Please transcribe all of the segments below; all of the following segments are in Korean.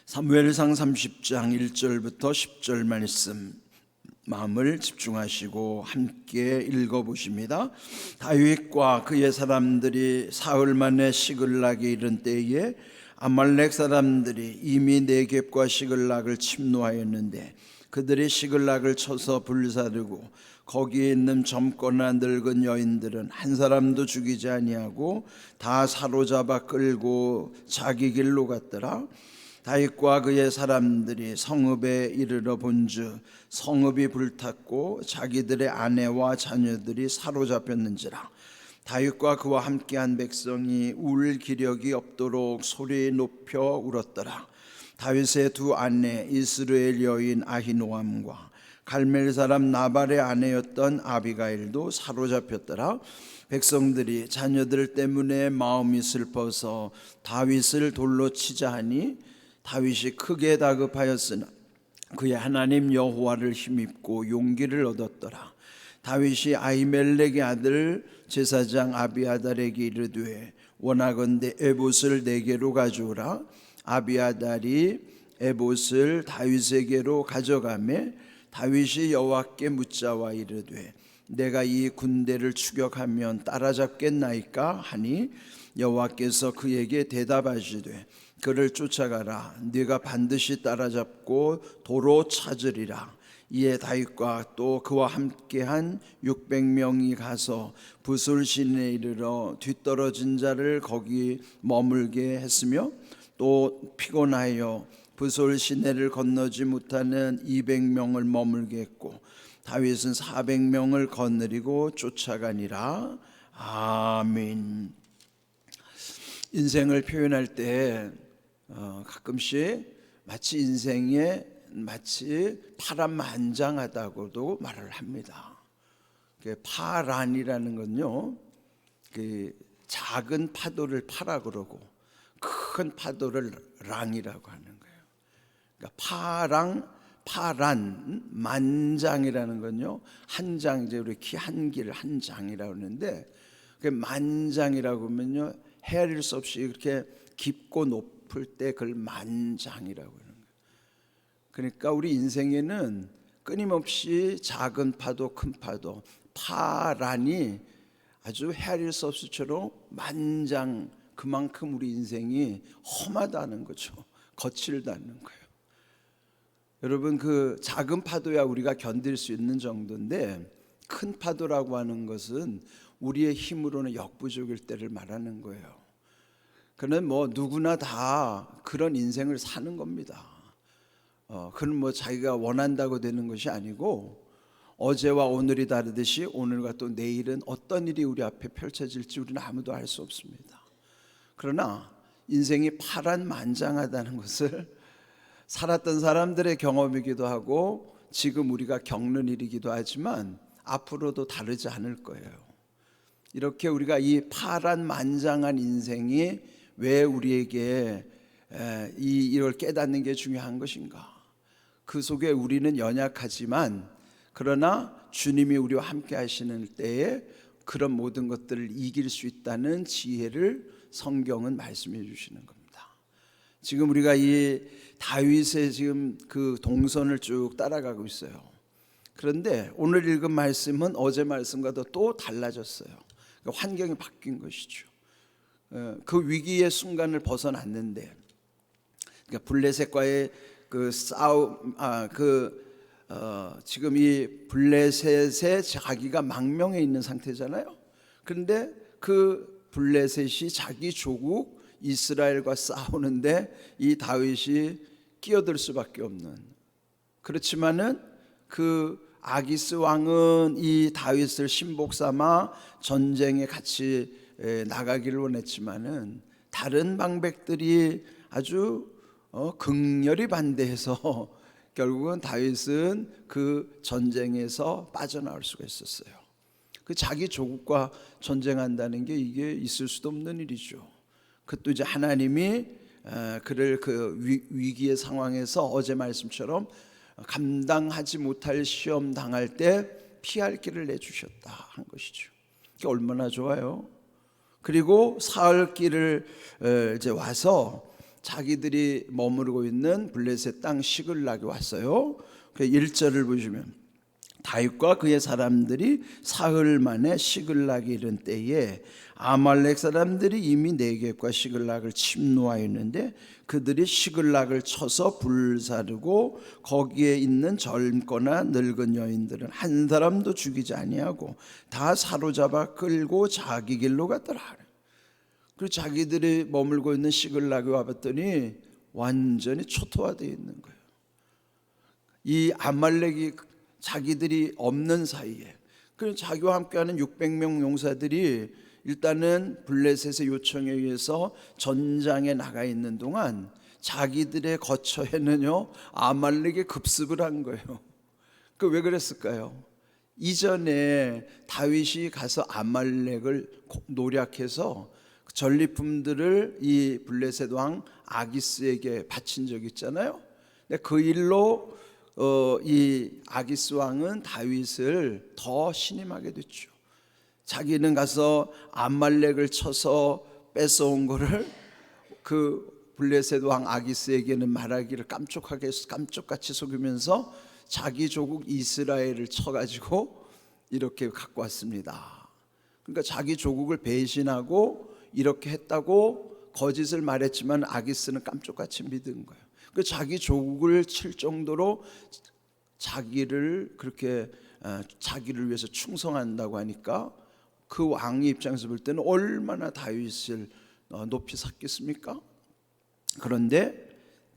사무엘상 30장 1절부터 10절 말씀 마음을 집중하시고 함께 읽어보십니다. 다윗과 그의 사람들이 사흘 만에 시글락에 이른 때에 아말렉 사람들이 이미 네겝과 시글락을 침노하였는데 그들이 시글락을 쳐서 불사르고 거기에 있는 젊거나 늙은 여인들은 한 사람도 죽이지 아니하고 다 사로잡아 끌고 자기 길로 갔더라. 다윗과 그의 사람들이 성읍에 이르러 본즉 성읍이 불탔고 자기들의 아내와 자녀들이 사로잡혔는지라. 다윗과 그와 함께한 백성이 울 기력이 없도록 소리 높여 울었더라. 다윗의 두 아내 이스라엘 여인 아히노암과 갈멜 사람 나발의 아내였던 아비가일도 사로잡혔더라. 백성들이 자녀들 때문에 마음이 슬퍼서 다윗을 돌로 치자 하니 다윗이 크게 다급하였으나 그의 하나님 여호와를 힘입고 용기를 얻었더라. 다윗이 아히멜렉의 아들 제사장 아비아달에게 이르되 원하건대 에봇을 내게로 가져오라. 아비아달이 에봇을 다윗에게로 가져가매 다윗이 여호와께 묻자와 이르되 내가 이 군대를 추격하면 따라잡겠나이까 하니 여호와께서 그에게 대답하시되 그를 쫓아가라. 네가 반드시 따라잡고 도로 찾으리라. 이에 다윗과 또 그와 함께한 600명이 가서 부솔신에 이르러 뒤떨어진 자를 거기 머물게 했으며 또 피곤하여 부솔 시내를 건너지 못하는 200명을 머물게 했고 다윗은 400명을 거느리고 쫓아가니라. 아멘. 인생을 표현할 때 가끔씩 마치 인생에 마치 파란만장하다고도 말을 합니다. 파란이라는 건요, 작은 파도를 파라 그러고 큰 파도를 랑이라고 하는 거예요. 그러니까 파란 만장이라는 건요, 한 장, 이제 우리 키 한 길 한 장이라고 하는데 만장이라고 하면요, 헤아릴 수 없이 이렇게 깊고 높을 때 그걸 만장이라고 하는 거예요. 그러니까 우리 인생에는 끊임없이 작은 파도, 큰 파도, 파란이 아주 헤아릴 수 없을처럼 만장, 그만큼 우리 인생이 험하다는 거죠. 거칠다는 거예요. 여러분, 그 작은 파도야 우리가 견딜 수 있는 정도인데 큰 파도라고 하는 것은 우리의 힘으로는 역부족일 때를 말하는 거예요. 그는 누구나 다 그런 인생을 사는 겁니다. 그는 자기가 원한다고 되는 것이 아니고 어제와 오늘이 다르듯이 오늘과 또 내일은 어떤 일이 우리 앞에 펼쳐질지 우리는 아무도 알 수 없습니다. 그러나 인생이 파란만장하다는 것을 살았던 사람들의 경험이기도 하고 지금 우리가 겪는 일이기도 하지만 앞으로도 다르지 않을 거예요. 이렇게 우리가 이 파란만장한 인생이 왜 우리에게 이걸 깨닫는 게 중요한 것인가? 그 속에 우리는 연약하지만 그러나 주님이 우리와 함께 하시는 때에 그런 모든 것들을 이길 수 있다는 지혜를 성경은 말씀해 주시는 겁니다. 지금 우리가 이 다윗의 지금 그 동선을 쭉 따라가고 있어요. 그런데 오늘 읽은 말씀은 어제 말씀과도 또 달라졌어요. 환경이 바뀐 것이죠. 그 위기의 순간을 벗어났는데, 그러니까 블레셋과의 그 싸움, 지금 이 블레셋에 자기가 망명해 있는 상태잖아요. 그런데 그 블레셋이 자기 조국 이스라엘과 싸우는데 이 다윗이 끼어들 수밖에 없는. 그렇지만은 그 아기스 왕은 이 다윗을 신복 삼아 전쟁에 같이 나가기를 원했지만은 다른 방백들이 아주 극렬히 반대해서 결국은 다윗은 그 전쟁에서 빠져나올 수가 있었어요. 그 자기 조국과 전쟁한다는 게 이게 있을 수도 없는 일이죠. 그것도 이제 하나님이 그를 그 위기의 상황에서 어제 말씀처럼 감당하지 못할 시험 당할 때 피할 길을 내주셨다 한 것이죠. 그게 얼마나 좋아요. 그리고 사흘 길을 이제 와서 자기들이 머무르고 있는 블레셋 땅 시글락에 왔어요. 그 1절을 보시면 다윗과 그의 사람들이 사흘 만에 시글락에 이른 때에 아말렉 사람들이 이미 네겝과 시글락을 침노하였는데 그들이 시글락을 쳐서 불사르고 거기에 있는 젊거나 늙은 여인들은 한 사람도 죽이지 아니하고 다 사로잡아 끌고 자기 길로 갔더라. 그리고 자기들이 머물고 있는 시글락에 와봤더니 완전히 초토화되어 있는 거예요. 이 아말렉이 자기들이 없는 사이에, 그래서 자기와 함께하는 600명 용사들이 일단은 블레셋의 요청에 의해서 전장에 나가 있는 동안 자기들의 거처에는요 아말렉이 급습을 한 거예요. 그 왜 그랬을까요? 이전에 다윗이 가서 아말렉을 노략해서 전리품들을 이 블레셋 왕 아기스에게 바친 적이 있잖아요. 근데 그 일로 이 아기스 왕은 다윗을 더 신임하게 됐죠. 자기는 가서 아말렉을 쳐서 뺏어온 거를 그 블레셋 왕 아기스에게는 말하기를 깜짝같이 속이면서 자기 조국 이스라엘을 쳐가지고 이렇게 갖고 왔습니다. 그러니까 자기 조국을 배신하고 이렇게 했다고 거짓을 말했지만 아기스는 깜짝같이 믿은 거예요. 그 자기 조국을 칠 정도로 자기를 그렇게 자기를 위해서 충성한다고 하니까 그 왕의 입장에서 볼 때는 얼마나 다윗을 높이 샀겠습니까? 그런데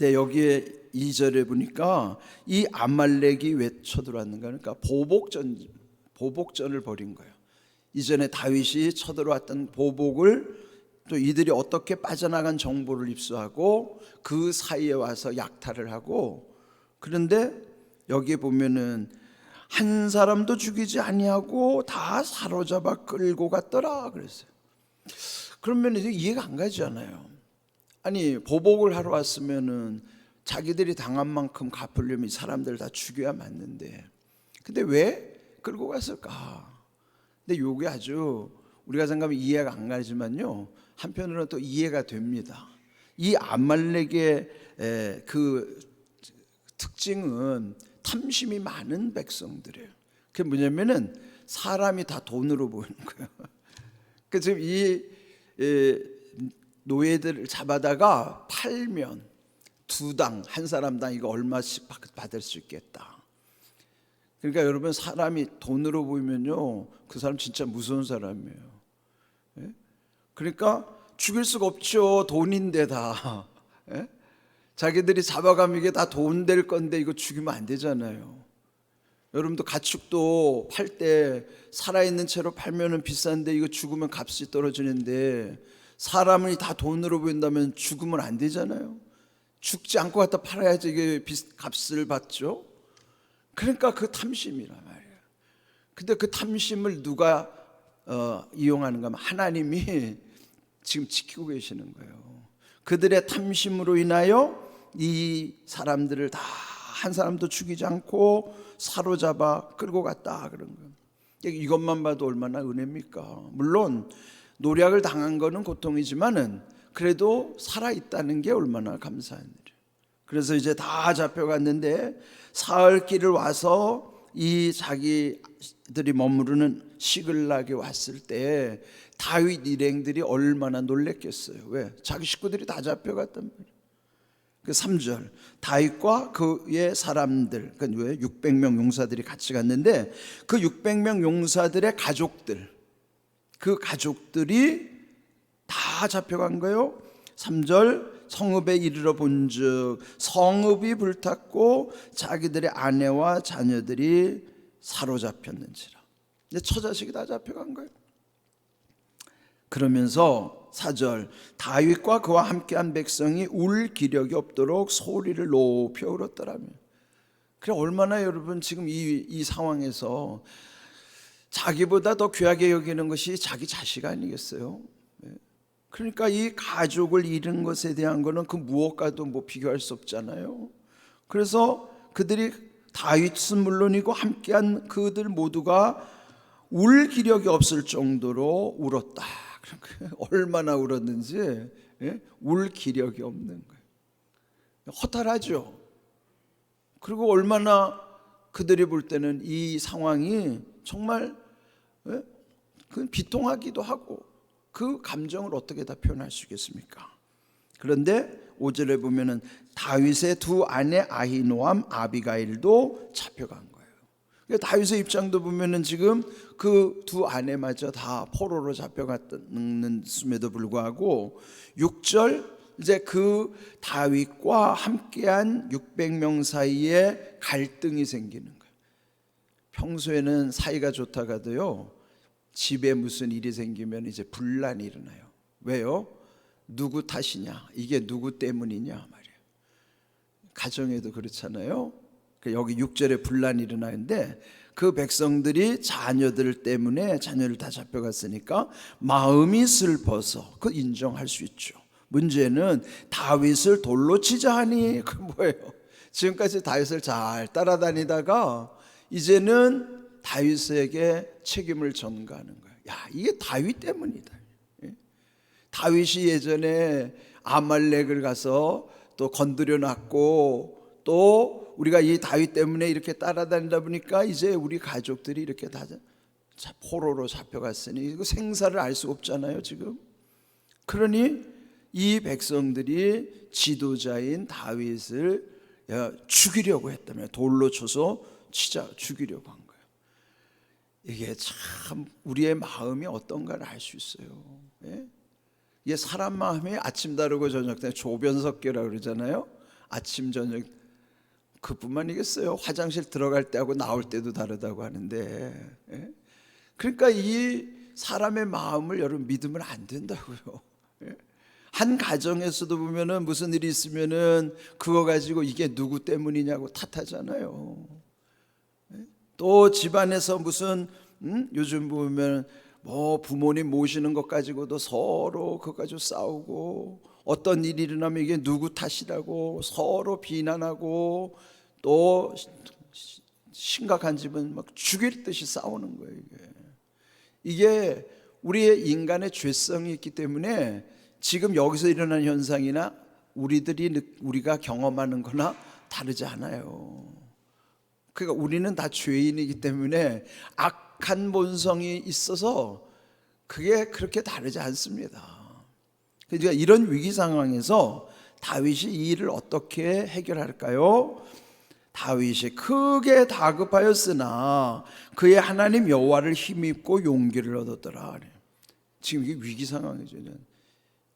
여기에 2절에 보니까 이 아말렉이 왜 쳐들어왔는가, 그러니까 보복전을 벌인 거예요. 이전에 다윗이 쳐들어왔던 보복을 또 이들이 어떻게 빠져나간 정보를 입수하고 그 사이에 와서 약탈을 하고, 그런데 여기에 보면은 한 사람도 죽이지 아니하고 다 사로잡아 끌고 갔더라 그랬어요. 그러면 이제 이해가 안 가잖아요. 아니 보복을 하러 왔으면은 자기들이 당한 만큼 갚으려면 이 사람들 다 죽여야 맞는데, 근데 왜 끌고 갔을까? 근데 요게 아주 우리가 생각하면 이해가 안 가지만요 한편으로는 또 이해가 됩니다. 이 아말렉의 그 특징은 탐심이 많은 백성들이에요. 그게 뭐냐면은 사람이 다 돈으로 보이는 거예요. 그래서 지금 이 노예들을 잡아다가 팔면 두당 한 사람당 이거 얼마씩 받을 수 있겠다. 그러니까 여러분 사람이 돈으로 보이면요 그 사람 진짜 무서운 사람이에요. 그러니까 죽일 수가 없죠. 돈인데 다. 자기들이 잡아가면 이게 다 돈 될 건데 이거 죽이면 안 되잖아요. 여러분도 가축도 팔 때 살아있는 채로 팔면은 비싼데 이거 죽으면 값이 떨어지는데 사람이 다 돈으로 보인다면 죽으면 안 되잖아요. 죽지 않고 갖다 팔아야지 이게 값을 받죠. 그러니까 그 탐심이란 말이에요. 근데 그 탐심을 누가 이용하는가 하면 하나님이 지금 지키고 계시는 거예요. 그들의 탐심으로 인하여 이 사람들을 다 한 사람도 죽이지 않고 사로잡아 끌고 갔다 그런 거예요. 이것만 봐도 얼마나 은혜입니까? 물론 노략을 당한 거는 고통이지만은 그래도 살아있다는 게 얼마나 감사한 일이에요. 그래서 이제 다 잡혀갔는데 사흘길을 와서 이 자기들이 머무르는 시글락에 왔을 때 다윗 일행들이 얼마나 놀랬겠어요. 왜? 자기 식구들이 다 잡혀갔단 말이에요. 그 3절 다윗과 그의 사람들, 그러니까 왜 600명 용사들이 같이 갔는데 그 600명 용사들의 가족들, 그 가족들이 다 잡혀간 거예요. 3절 성읍에 이르러 본즉 성읍이 불탔고 자기들의 아내와 자녀들이 사로잡혔는지라. 이제 처자식이 다 잡혀간 거예요. 그러면서 4절 다윗과 그와 함께한 백성이 울 기력이 없도록 소리를 높여 울었더라며. 그래 얼마나 여러분 지금 이 상황에서 자기보다 더 귀하게 여기는 것이 자기 자식 아니겠어요? 그러니까 이 가족을 잃은 것에 대한 거는 그 무엇과도 뭐 비교할 수 없잖아요. 그래서 그들이 다윗은 물론이고 함께한 그들 모두가 울 기력이 없을 정도로 울었다. 얼마나 울었는지 울 기력이 없는 거예요. 허탈하죠. 그리고 얼마나 그들이 볼 때는 이 상황이 정말 그 비통하기도 하고 그 감정을 어떻게 다 표현할 수 있겠습니까? 그런데 5절에 보면은 다윗의 두 아내 아히노암, 아비가일도 잡혀간 거예요. 그러니까 다윗의 입장도 보면은 지금 그 두 아내마저 다 포로로 잡혀갔음에도 불구하고 6절 이제 그 다윗과 함께한 600명 사이에 갈등이 생기는 거예요. 평소에는 사이가 좋다가도요, 집에 무슨 일이 생기면 이제 분란이 일어나요. 왜요? 누구 탓이냐? 이게 누구 때문이냐 말이에요. 가정에도 그렇잖아요. 여기 6절에 분란이 일어나는데 그 백성들이 자녀들 때문에 자녀를 다 잡혀갔으니까 마음이 슬퍼서 그 인정할 수 있죠. 문제는 다윗을 돌로 치자 하니 그 뭐예요? 지금까지 다윗을 잘 따라다니다가 이제는 다윗에게 책임을 전가하는 거예요. 야, 이게 다윗 때문이다. 다윗이 예전에 아말렉을 가서 또 건드려 놨고 또 우리가 이 다윗 때문에 이렇게 따라다니다 보니까 이제 우리 가족들이 이렇게 다 포로로 잡혀갔으니 이거 생사를 알 수 없잖아요 지금. 그러니 이 백성들이 지도자인 다윗을 죽이려고 했다며 돌로 쳐서 죽이려고 한 거예요. 이게 참 우리의 마음이 어떤가를 알 수 있어요. 이게 사람 마음이 아침 다르고 저녁 다르고 조변석계라고 그러잖아요. 아침 저녁 그뿐만이겠어요. 화장실 들어갈 때하고 나올 때도 다르다고 하는데, 그러니까 이 사람의 마음을 여러분 믿으면 안 된다고요. 한 가정에서도 보면은 무슨 일이 있으면은 그거 가지고 이게 누구 때문이냐고 탓하잖아요. 또 집안에서 무슨 요즘 보면 뭐 부모님 모시는 것 가지고도 서로 그거 가지고 싸우고, 어떤 일이 일어나면 이게 누구 탓이라고 서로 비난하고, 또 심각한 집은 막 죽일 듯이 싸우는 거예요. 이게 우리의 인간의 죄성이 있기 때문에 지금 여기서 일어나는 현상이나 우리가 경험하는 거나 다르지 않아요. 그러니까 우리는 다 죄인이기 때문에 악한 본성이 있어서 그게 그렇게 다르지 않습니다. 그러니까 이런 위기 상황에서 다윗이 이 일을 어떻게 해결할까요? 다윗이 크게 다급하였으나 그의 하나님 여호와를 힘입고 용기를 얻었더라. 지금 이게 위기 상황이죠.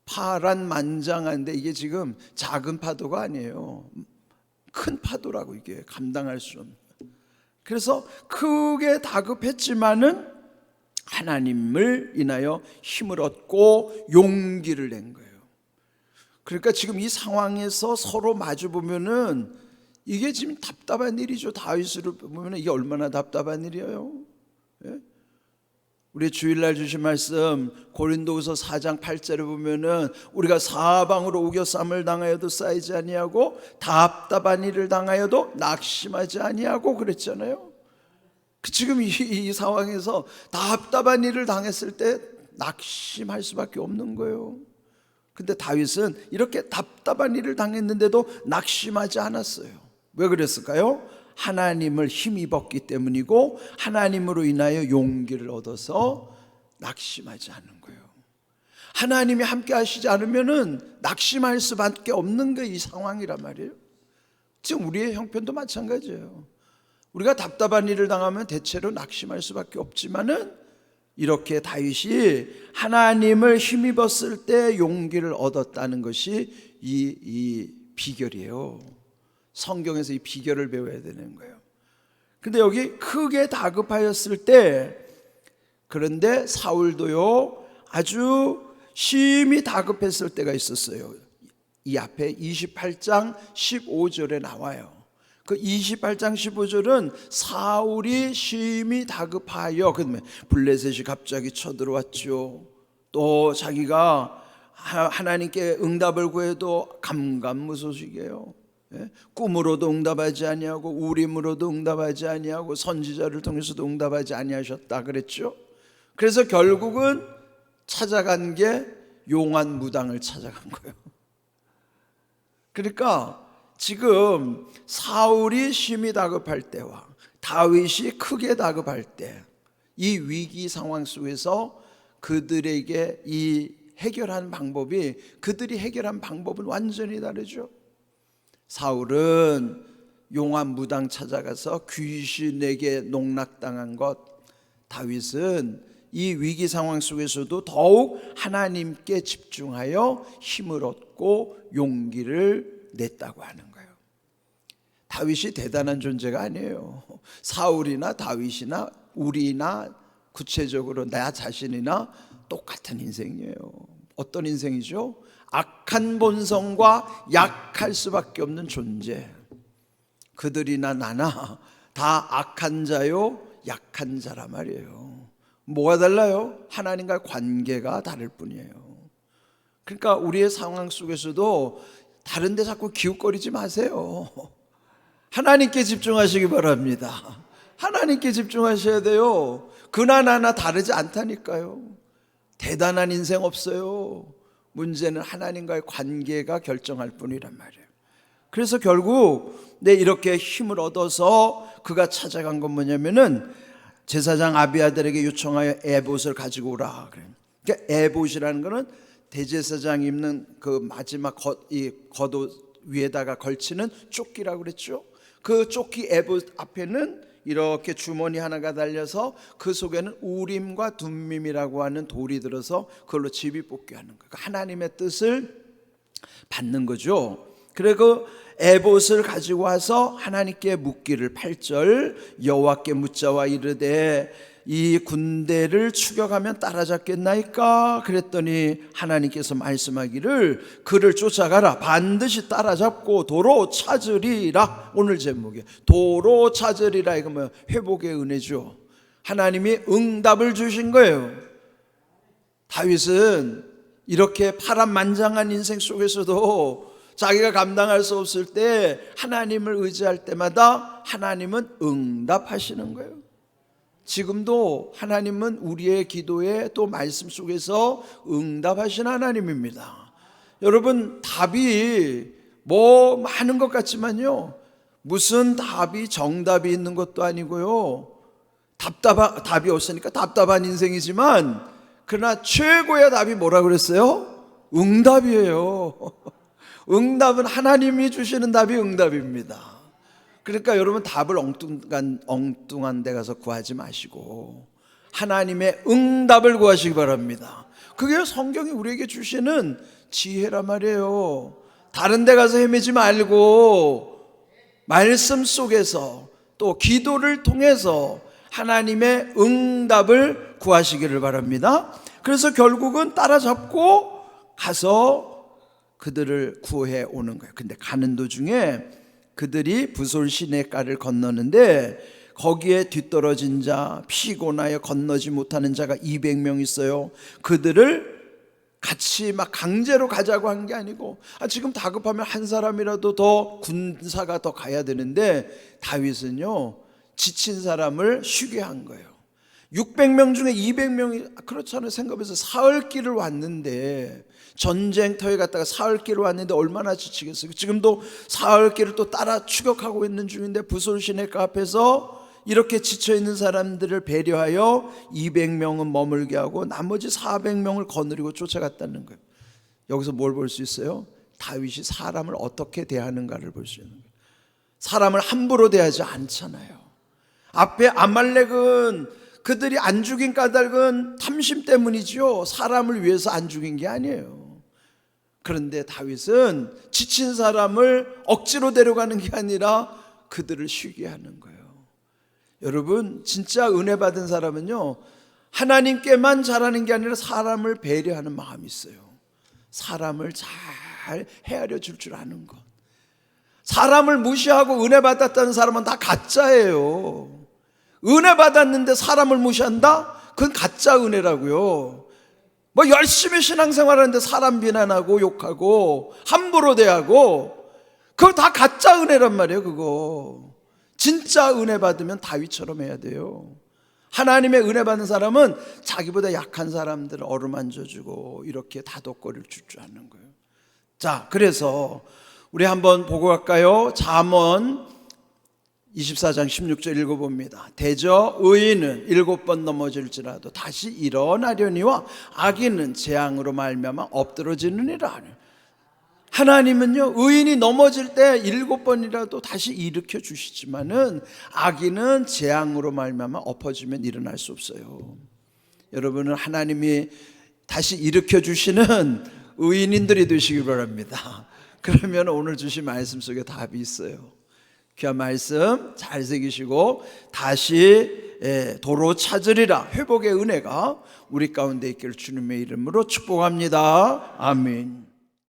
파란만장한데 이게 지금 작은 파도가 아니에요. 큰 파도라고, 이게 감당할 수 없는. 그래서 크게 다급했지만은 하나님을 인하여 힘을 얻고 용기를 낸 거예요. 그러니까 지금 이 상황에서 서로 마주 보면은 이게 지금 답답한 일이죠. 다윗을 보면 이게 얼마나 답답한 일이에요. 우리 주일날 주신 말씀 고린도후서 4장 8절에 보면은 우리가 사방으로 우겨쌈을 당하여도 쌓이지 아니하고 답답한 일을 당하여도 낙심하지 아니하고 그랬잖아요. 지금 이 상황에서 답답한 일을 당했을 때 낙심할 수밖에 없는 거예요. 근데 다윗은 이렇게 답답한 일을 당했는데도 낙심하지 않았어요. 왜 그랬을까요? 하나님을 힘입었기 때문이고 하나님으로 인하여 용기를 얻어서 낙심하지 않는 거예요. 하나님이 함께 하시지 않으면은 낙심할 수밖에 없는 게 이 상황이란 말이에요. 지금 우리의 형편도 마찬가지예요. 우리가 답답한 일을 당하면 대체로 낙심할 수밖에 없지만은 이렇게 다윗이 하나님을 힘입었을 때 용기를 얻었다는 것이 이 비결이에요. 성경에서 이 비결을 배워야 되는 거예요. 근데 여기 크게 다급하였을 때, 그런데 사울도요 아주 심히 다급했을 때가 있었어요. 이 앞에 28장 15절에 나와요. 그 28장 15절은 사울이 심히 다급하여, 그러면 블레셋이 갑자기 쳐들어왔죠. 또 자기가 하나님께 응답을 구해도 감감무소식이에요. 꿈으로도 응답하지 아니하고 우림으로도 응답하지 아니하고 선지자를 통해서도 응답하지 아니하셨다 그랬죠. 그래서 결국은 찾아간 게 용한 무당을 찾아간 거예요. 그러니까 지금 사울이 심히 다급할 때와 다윗이 크게 다급할 때, 이 위기 상황 속에서 그들에게 이 해결한 방법이, 그들이 해결한 방법은 완전히 다르죠. 사울은 용암 무당 찾아가서 귀신에게 농락당한 것, 다윗은 이 위기 상황 속에서도 더욱 하나님께 집중하여 힘을 얻고 용기를 냈다고 하는 거예요. 다윗이 대단한 존재가 아니에요. 사울이나 다윗이나 우리나 구체적으로 나 자신이나 똑같은 인생이에요. 어떤 인생이죠? 악한 본성과 약할 수밖에 없는 존재. 그들이나 나나 다 악한 자요, 약한 자란 말이에요. 뭐가 달라요? 하나님과의 관계가 다를 뿐이에요. 그러니까 우리의 상황 속에서도 다른 데 자꾸 기웃거리지 마세요. 하나님께 집중하시기 바랍니다. 하나님께 집중하셔야 돼요. 그나 나나 다르지 않다니까요. 대단한 인생 없어요. 문제는 하나님과의 관계가 결정할 뿐이란 말이에요. 그래서 결국 이렇게 힘을 얻어서 그가 찾아간 건 뭐냐면은 제사장 아비아들에게 요청하여 에봇을 가지고 오라 그래요. 그러니까 에봇이라는 거는 대제사장이 입는 그 마지막 겉옷 위에다가 걸치는 조끼라고 그랬죠. 그 조끼 에봇 앞에는 이렇게 주머니 하나가 달려서 그 속에는 우림과 둠밈이라고 하는 돌이 들어서 그걸로 제비뽑기 하는 거예요. 하나님의 뜻을 받는 거죠. 그리고 에봇을 가지고 와서 하나님께 묻기를 8절 여호와께 묻자와 이르되 이 군대를 추격하면 따라잡겠나이까? 그랬더니 하나님께서 말씀하기를 그를 쫓아가라. 반드시 따라잡고 도로 찾으리라. 오늘 제목이 도로 찾으리라. 이거 뭐 회복의 은혜죠. 하나님이 응답을 주신 거예요. 다윗은 이렇게 파란만장한 인생 속에서도 자기가 감당할 수 없을 때 하나님을 의지할 때마다 하나님은 응답하시는 거예요. 지금도 하나님은 우리의 기도에 또 말씀 속에서 응답하신 하나님입니다. 여러분, 답이 뭐 많은 것 같지만요, 무슨 답이 정답이 있는 것도 아니고요, 답이 없으니까 답답한 인생이지만, 그러나 최고의 답이 뭐라 그랬어요? 응답이에요. 응답은 하나님이 주시는 답이 응답입니다. 그러니까 여러분, 답을 엉뚱한 데 가서 구하지 마시고 하나님의 응답을 구하시기 바랍니다. 그게 성경이 우리에게 주시는 지혜란 말이에요. 다른 데 가서 헤매지 말고 말씀 속에서 또 기도를 통해서 하나님의 응답을 구하시기를 바랍니다. 그래서 결국은 따라잡고 가서 그들을 구해 오는 거예요. 근데 가는 도중에 그들이 부솔 시내가를 건너는데 거기에 뒤떨어진 자, 피곤하여 건너지 못하는 자가 200명 있어요. 그들을 같이 막 강제로 가자고 한 게 아니고, 지금 다급하면 한 사람이라도 더 군사가 더 가야 되는데 다윗은요, 지친 사람을 쉬게 한 거예요. 600명 중에 200명이 그렇잖아요. 생각해서 사흘길을 왔는데, 전쟁터에 갔다가 사흘길을 왔는데 얼마나 지치겠어요. 지금도 사흘길을 또 따라 추격하고 있는 중인데 부솔 시내가 앞에서 이렇게 지쳐있는 사람들을 배려하여 200명은 머물게 하고 나머지 400명을 거느리고 쫓아갔다는 거예요. 여기서 뭘 볼 수 있어요? 다윗이 사람을 어떻게 대하는가를 볼 수 있는 거예요. 사람을 함부로 대하지 않잖아요. 앞에 아말렉은 그들이 안 죽인 까닭은 탐심 때문이지요. 사람을 위해서 안 죽인 게 아니에요. 그런데 다윗은 지친 사람을 억지로 데려가는 게 아니라 그들을 쉬게 하는 거예요. 여러분, 진짜 은혜 받은 사람은요, 하나님께만 잘하는 게 아니라 사람을 배려하는 마음이 있어요. 사람을 잘 헤아려 줄 줄 아는 것. 사람을 무시하고 은혜 받았다는 사람은 다 가짜예요. 은혜 받았는데 사람을 무시한다? 그건 가짜 은혜라고요. 뭐 열심히 신앙생활하는데 사람 비난하고 욕하고 함부로 대하고, 그거 다 가짜 은혜란 말이에요. 그거 진짜 은혜 받으면 다윗처럼 해야 돼요. 하나님의 은혜 받는 사람은 자기보다 약한 사람들을 어루만져주고 이렇게 다독거릴 줄 아는 거예요. 자, 그래서 우리 한번 보고 갈까요? 잠언 24장 16절 읽어봅니다. 대저 의인은 7번 넘어질지라도 다시 일어나려니와 악인은 재앙으로 말미암아 엎드러지느니라. 하나님은요, 의인이 넘어질 때 7번이라도 다시 일으켜 주시지만은 악인은 재앙으로 말미암아 엎어지면 일어날 수 없어요. 여러분은 하나님이 다시 일으켜 주시는 의인인들이 되시기 바랍니다. 그러면 오늘 주신 말씀 속에 답이 있어요. 귀한 말씀 잘 새기시고 다시 도로 찾으리라. 회복의 은혜가 우리 가운데 있기를 주님의 이름으로 축복합니다. 아멘.